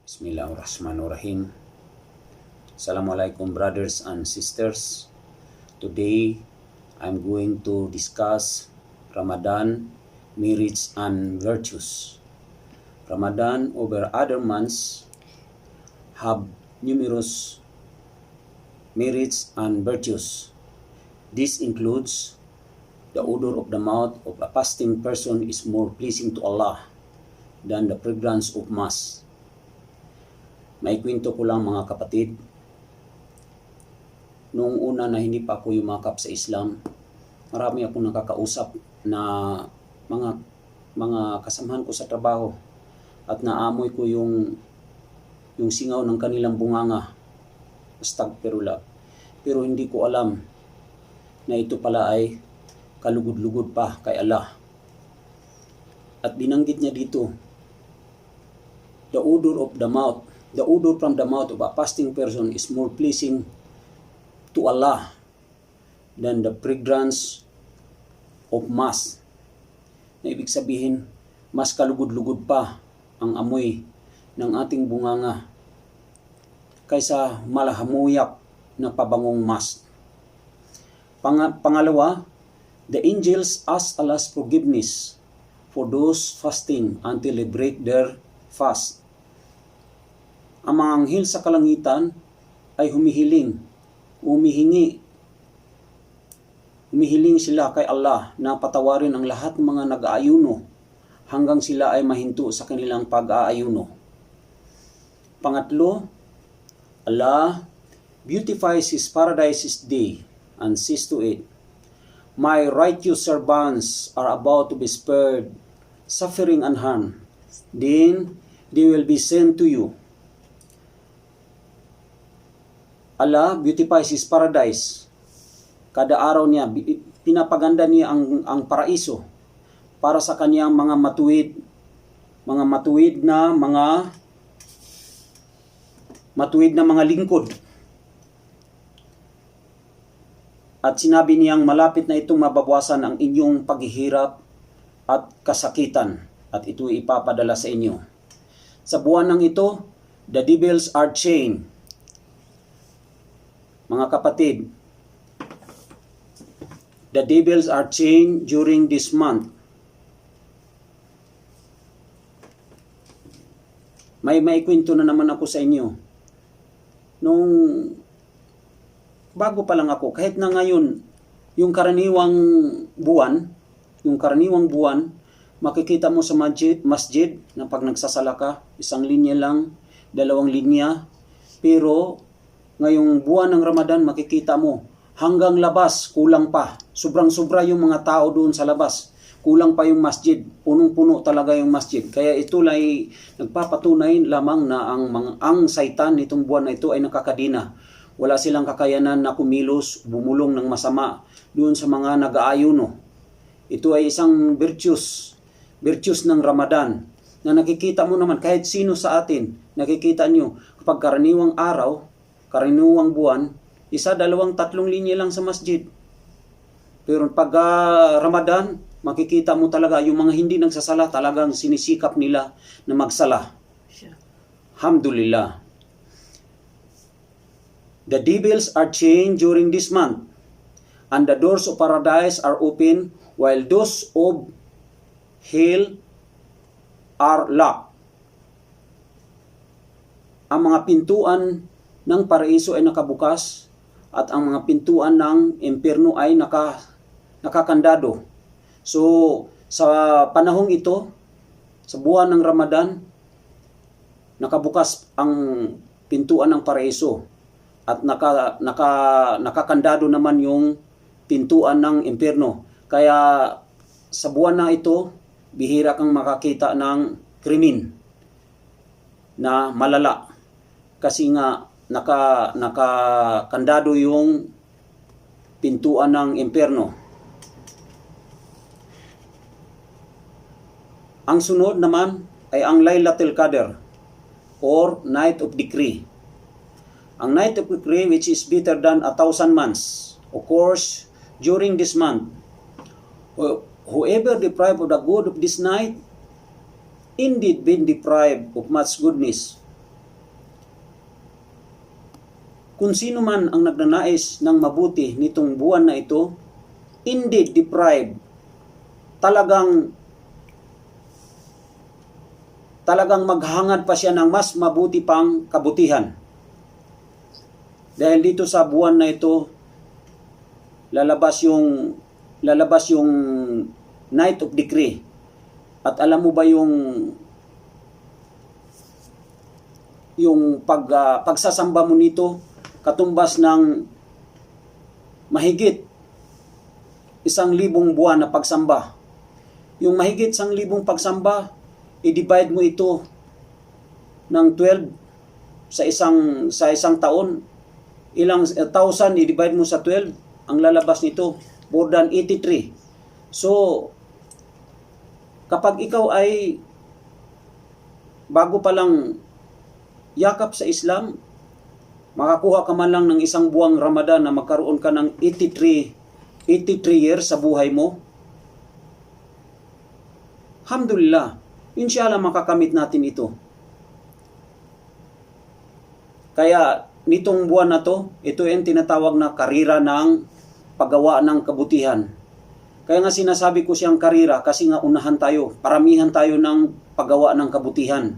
Bismillahirrahmanirrahim. Assalamualaikum brothers and sisters. Today, I'm going to discuss Ramadan, merits and virtues. Ramadan over other months have numerous merits and virtues. This includes the odor of the mouth of a fasting person is more pleasing to Allah than the fragrance of musk. May kwento ko lang mga kapatid. Noong una na hindi pa ako yumakap sa Islam, marami akong nakakausap na mga kasamahan ko sa trabaho at naamoy ko yung singaw ng kanilang bunganga. Astagfirullah. Pero hindi ko alam na ito pala ay kalugod-lugod pa kay Allah. At binanggit niya dito, the odor from the mouth of a fasting person is more pleasing to Allah than the fragrance of musk. Na ibig sabihin, mas kalugod-lugod pa ang amoy ng ating bunganga kaysa malahamuyak na pabangong musk. Pangalawa, the angels ask Allah's forgiveness for those fasting until they break their fast. Ang mga anghel sa kalangitan ay humihiling sila kay Allah na patawarin ang lahat ng mga nag-aayuno hanggang sila ay mahinto sa kanilang pag-aayuno. Pangatlo, Allah beautifies His paradise day and says to it, "My righteous servants are about to be spared suffering and harm. Then they will be sent to you." Allah beautifies His paradise. Kada araw niya, pinapaganda niya ang paraiso para sa kanyang mga matuwid na mga lingkod. At sinabi niyang malapit na itong mababawasan ang inyong paghihirap at kasakitan, at ito ipapadala sa inyo. Sa buwan ng ito, the devils are chained. Mga kapatid, the devils are chained during this month. May maikwento na naman ako sa inyo. Nung bago pa lang ako, kahit na ngayon, yung karaniwang buwan, makikita mo sa masjid na pag nagsasala ka, isang linya lang, 2 linya, pero ngayong buwan ng Ramadan, makikita mo, hanggang labas, kulang pa. Sobrang-sobra yung mga tao doon sa labas. Kulang pa yung masjid. Punong-puno talaga yung masjid. Kaya ito ay nagpapatunay lamang na ang saitan nitong buwan na ito ay nakakadina. Wala silang kakayanan na kumilos, bumulong ng masama doon sa mga nag-aayuno. Ito ay isang virtues ng Ramadan na nakikita mo naman kahit sino sa atin. Nakikita nyo kapag karaniwang araw, karaniwang buwan, 1, 2, 3 linya lang sa masjid. Pero pag Ramadan, makikita mo talaga yung mga hindi nagsasala, talagang sinisikap nila na magsala. Alhamdulillah. The devils are chained during this month, and the doors of paradise are open, while those of hell are locked. Ang mga pintuan ng paraiso ay nakabukas at ang mga pintuan ng impyerno ay nakakandado. So, sa panahong ito, sa buwan ng Ramadan, nakabukas ang pintuan ng paraiso at nakakandado naman yung pintuan ng impyerno. Kaya sa buwan na ito, bihira kang makakita ng krimen na malala. Kasi nga nakakandado yung pintuan ng impyerno. Ang sunod naman ay ang Laylatul Qadr or Night of Decree. Ang Night of Decree, which is better than 1,000 months, occurs during this month. Whoever deprived of the good of this night, indeed been deprived of much goodness kung sino man ang nagnanais ng mabuti nitong buwan na ito, indeed deprived, talagang maghangad pa siya ng mas mabuti pang kabutihan. Dahil dito sa buwan na ito, lalabas yung night of decree. At alam mo ba yung pagsasamba mo nito, katumbas ng mahigit 1,000 buwan na pagsamba. Yung mahigit 1,000 pagsamba, i-divide mo ito ng 12 sa isang taon. Ilang 1,000 i-divide mo sa 12, ang lalabas nito more than 83. So kapag ikaw ay bago pa lang yakap sa Islam, makakuha ka man lang ng isang buwang Ramadan na magkaroon ka ng 83 years sa buhay mo, alhamdulillah, inshallah makakamit natin ito. Kaya nitong buwan na to, ito yung tinatawag na karira ng paggawa ng kabutihan. Kaya nga sinasabi ko siyang karira kasi nga unahan tayo, paramihan tayo ng paggawa ng kabutihan.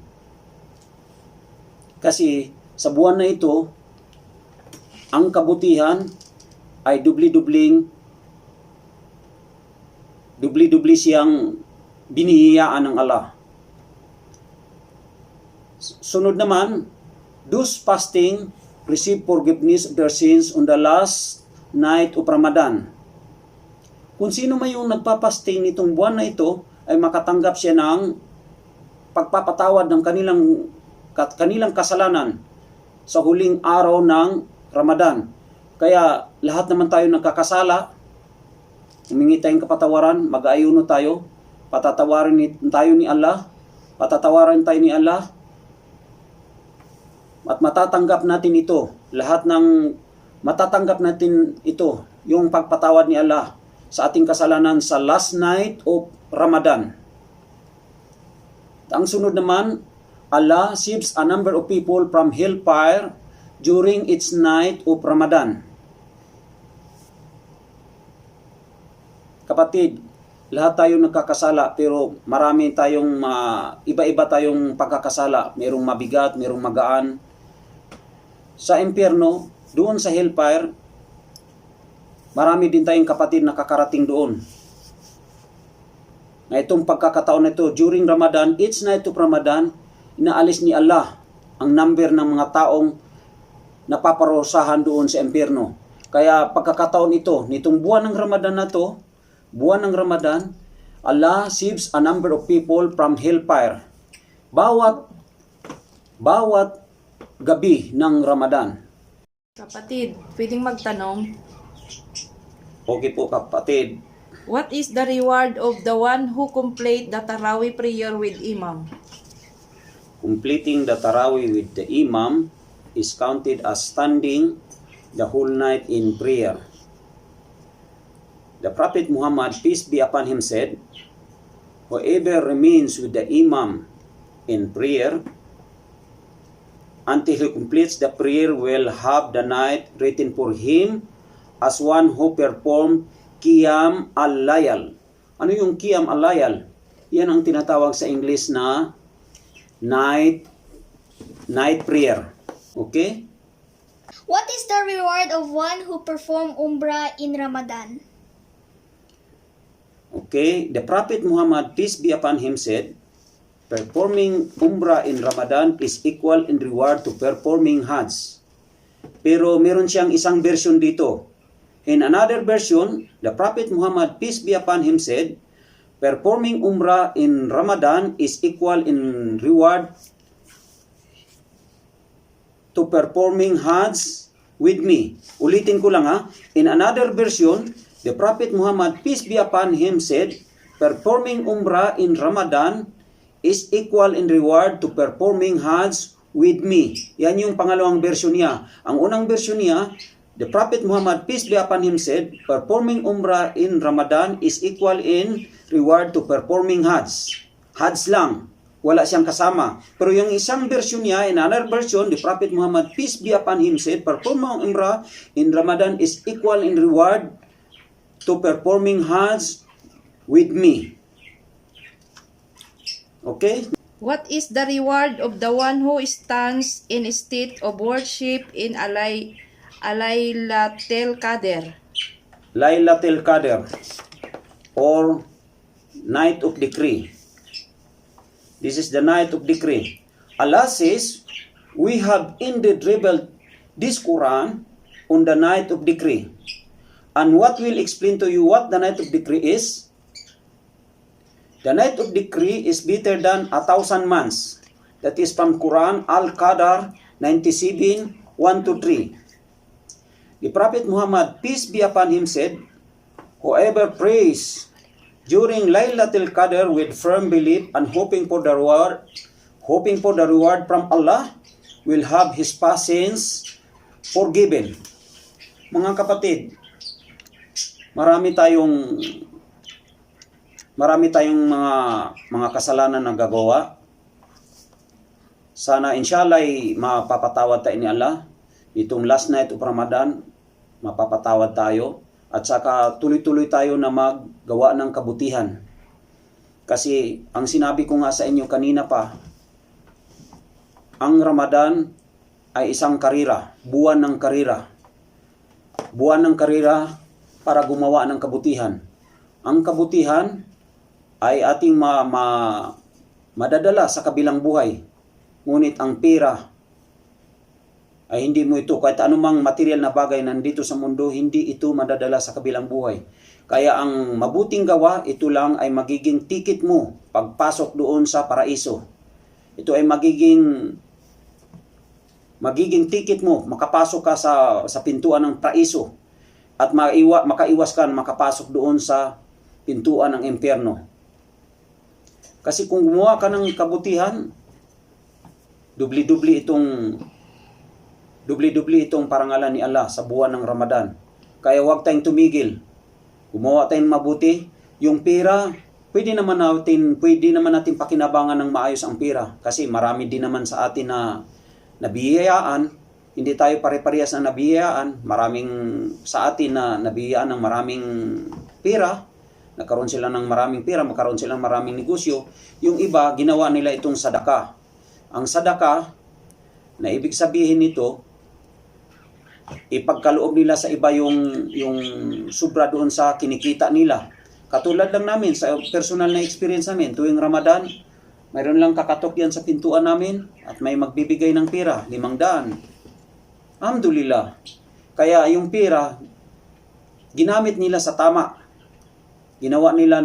Kasi sa buwan na ito, ang kabutihan ay dubli-dubli siyang binihiyaan ng Allah. Sunod naman, those fasting receive forgiveness of their sins on the last night of Ramadan. Kung sino man yung nagpapasting nitong buwan na ito, ay makatanggap siya ng pagpapatawad ng kanilang kasalanan sa huling araw ng Ramadan. Kaya lahat naman tayo nagkakasala, humingi tayong kapatawaran, mag-aayuno tayo, patatawarin tayo ni Allah, at matatanggap natin ito. Matatanggap natin ito, yung pagpatawad ni Allah sa ating kasalanan sa last night of Ramadan. Ang sunod naman, Allah saves a number of people from hellfire during its night of Ramadan. Kapatid, lahat tayo nagkakasala, pero marami tayong iba-iba tayong pagkakasala. Merong mabigat, merong magaan. Sa impyerno, doon sa hellfire, marami din tayong kapatid na kakarating doon. Na itong pagkakataon na ito, during Ramadan, each night of Ramadan, inaalis ni Allah ang number ng mga taong napaparusahan doon sa impyerno. Kaya pagkakataon ito, nitong buwan ng Ramadan na to, Allah saves a number of people from hellfire. Bawat gabi ng Ramadan. Kapatid, pwedeng magtanong, Okay po kapatid. what is the reward of the one who complete the Tarawih prayer with Imam? Completing the Tarawih with the Imam is counted as standing the whole night in prayer. The Prophet Muhammad, peace be upon him, said, whoever remains with the Imam in prayer until he completes the prayer will have the night written for him as one who performed Qiyam al-Layl. Ano yung Qiyam al-Layl? Yan ang tinatawag sa English na night prayer. Okay? What is the reward of one who perform Umrah in Ramadan? Okay, the Prophet Muhammad, peace be upon him, said, performing Umrah in Ramadan is equal in reward to performing Hajj. Pero meron siyang isang version dito. In another version, the Prophet Muhammad, peace be upon him, said, performing Umrah in Ramadan is equal in reward to performing Hajj with me. Ulitin ko lang ha. In another version, the Prophet Muhammad, peace be upon him, said, performing Umrah in Ramadan is equal in reward to performing Hajj with me. Yan yung pangalawang version niya. Ang unang version niya, the Prophet Muhammad, peace be upon him, said, performing Umrah in Ramadan is equal in reward to performing Hajj. Hajj lang. wala siyang kasama. Pero yung isang version niya, in another version, the Prophet Muhammad, peace be upon him, said, performing Umrah in Ramadan is equal in reward to performing Hajj with me. Okay? What is the reward of the one who stands in a state of worship in Laylatul Qadr? Laylatul Qadr, or night of decree. This is the night of decree. Allah says, we have indeed revealed this Quran on the night of decree. And what will explain to you what the night of decree is? The night of decree is better than 1,000 months. That is from Quran Al-Qadr 97, 1-3. The Prophet Muhammad, peace be upon him, said, whoever prays during Laylatul Qadr with firm belief and hoping for the reward from Allah will have his past sins forgiven. Mga kapatid, marami tayong mga kasalanan na gagawa. Sana inshallah ay mapapatawad tayo ni Allah. Itong last night of Ramadan, mapapatawad tayo. At saka tuloy-tuloy tayo na maggawa ng kabutihan. Kasi ang sinabi ko nga sa inyo kanina pa, ang Ramadan ay isang karira, buwan ng karira. Buwan ng karira para gumawa ng kabutihan. Ang kabutihan ay ating madadala sa kabilang buhay. Ngunit ang pera ay hindi mo ito, kahit anumang material na bagay nandito sa mundo, hindi ito madadala sa kabilang buhay. Kaya ang mabuting gawa, ito lang ay magiging ticket mo pagpasok doon sa paraiso. Ito ay magiging ticket mo, makapasok ka sa pintuan ng paraiso at makaiwas ka makapasok doon sa pintuan ng impyerno. Kasi kung gumawa ka ng kabutihan, dubli-dubli itong parangalan ni Allah sa buwan ng Ramadan. Kaya huwag tayong tumigil. Gumawa tayong mabuti. Yung pera, pwede naman natin pakinabangan ng maayos ang pera. Kasi marami din naman sa atin na nabiyayaan. Hindi tayo pare-parehas na nabiyayaan. Maraming sa atin na nabiyayaan ng maraming pera. Nagkaroon sila ng maraming pera, magkaroon sila ng maraming negosyo. Yung iba, ginawa nila itong sadaka. Ang sadaka, na ibig sabihin nito, ipagkaloob nila sa iba yung sobra doon sa kinikita nila. Katulad lang namin sa personal na experience namin, tuwing Ramadan, mayroon lang kakatok yan sa pintuan namin at may magbibigay ng pera, 500. Alhamdulillah. Kaya yung pera, ginamit nila sa tama. Ginawa nila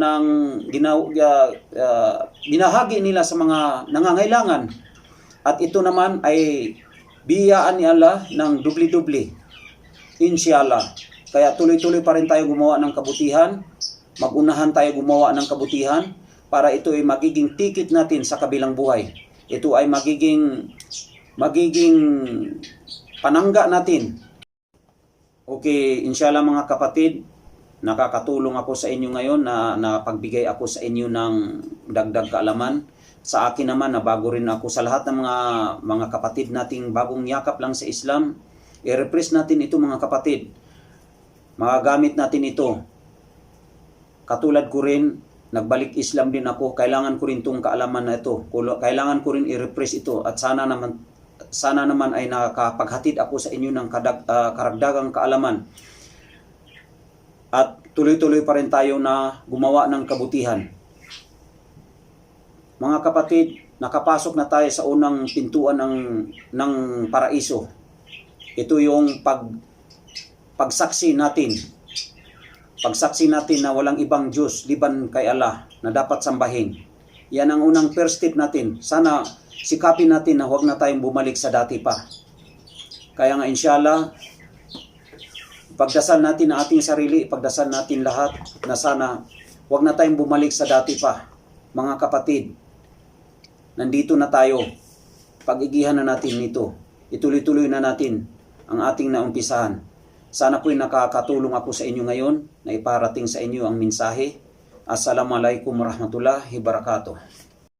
binahagi nila sa mga nangangailangan. At ito naman ay biyaan ni Allah ng dubli-dubli. Inshallah. Kaya tuloy-tuloy pa rin tayo gumawa ng kabutihan. Magunahan tayo gumawa ng kabutihan para ito ay magiging ticket natin sa kabilang buhay. Ito ay magiging panangga natin. Okay, inshallah mga kapatid, nakakatulong ako sa inyo ngayon na napagbigay ako sa inyo ng dagdag kaalaman. Sa akin naman na bago rin ako sa lahat ng mga kapatid nating bagong yakap lang sa Islam, i-repress natin ito mga kapatid. Magagamit natin ito. Katulad ko rin, nagbalik Islam din ako, kailangan ko rin itong kaalaman na ito. Kailangan ko rin i-repress ito at sana naman ay nakapaghatid ako sa inyo ng karagdagang kaalaman. At tuloy-tuloy pa rin tayo na gumawa ng kabutihan. Mga kapatid, nakapasok na tayo sa unang pintuan ng paraiso. Ito yung pagsaksi natin. Pagsaksi natin na walang ibang Diyos liban kay Allah na dapat sambahin. Yan ang unang first step natin. Sana sikapin natin na huwag na tayong bumalik sa dati pa. Kaya nga inshallah, pagdasal natin ang ating sarili, pagdasal natin lahat na sana huwag na tayong bumalik sa dati pa. Mga kapatid, nandito na tayo. Pag-igihan na natin ito. Ituloy-tuloy na natin ang ating naumpisahan. Sana po'y nakakatulong ako sa inyo ngayon na iparating sa inyo ang mensahe. Assalamualaikum warahmatullahi wabarakatuh.